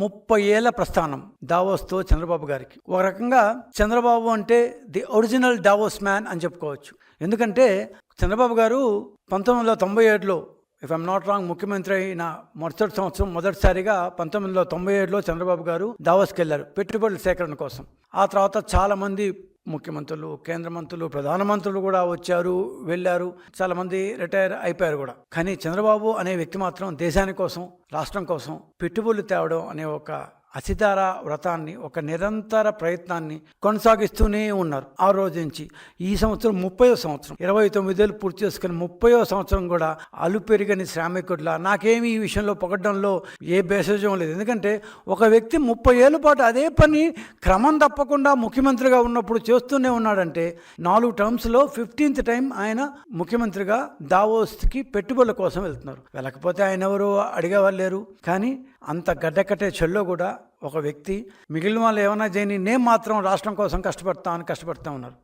30 ఏళ్ల ప్రస్థానం దావోస్తో చంద్రబాబు గారికి. ఒక రకంగా చంద్రబాబు అంటే ది ఒరిజినల్ దావోస్ మ్యాన్ అని చెప్పుకోవచ్చు. ఎందుకంటే చంద్రబాబు గారు 1997లో ఇఫ్ ఐఎమ్ నాట్ రాంగ్ ముఖ్యమంత్రి అయిన మొదటిసారిగా 1997లో చంద్రబాబు గారు దావోస్కి వెళ్ళారు పెట్టుబడుల సేకరణ కోసం. ఆ తర్వాత చాలామంది ముఖ్యమంత్రులు, కేంద్ర మంత్రులు, ప్రధానమంత్రులు కూడా వచ్చారు, వెళ్ళారు. చాలామంది రిటైర్ అయిపోయారు కూడా. కానీ చంద్రబాబు అనే వ్యక్తి మాత్రం దేశాని కోసం, రాష్ట్రం కోసం పెట్టుబడులు తేవడం అనే ఒక అసిధార వ్రతాన్ని, ఒక నిరంతర ప్రయత్నాన్ని కొనసాగిస్తూనే ఉన్నారు ఆ రోజు నుంచి. ఈ సంవత్సరం 30వ సంవత్సరం, 29 ఏళ్ళు పూర్తి చేసుకుని 30వ సంవత్సరం కూడా అలుపెరుగని శ్రామికుడిలా. నాకేమి ఈ విషయంలో పొగడ్డంలో ఏ బేసజం లేదు. ఎందుకంటే ఒక వ్యక్తి 30 ఏళ్ళ పాటు అదే పని క్రమం తప్పకుండా ముఖ్యమంత్రిగా ఉన్నప్పుడు చేస్తూనే ఉన్నాడంటే 4 టర్మ్స్లో 15th టైం ఆయన ముఖ్యమంత్రిగా దావోస్కి పెట్టుబడుల కోసం వెళ్తున్నారు. వెళ్ళకపోతే ఆయన ఎవరు అడిగేవాళ్ళు లేరు. కానీ అంత గడ్డకట్టే చెల్లో కూడా ఒక వ్యక్తి మిగిలిన వాళ్ళు ఏమైనా చేయని నేను మాత్రం రాష్ట్రం కోసం కష్టపడతా ఉన్నారు.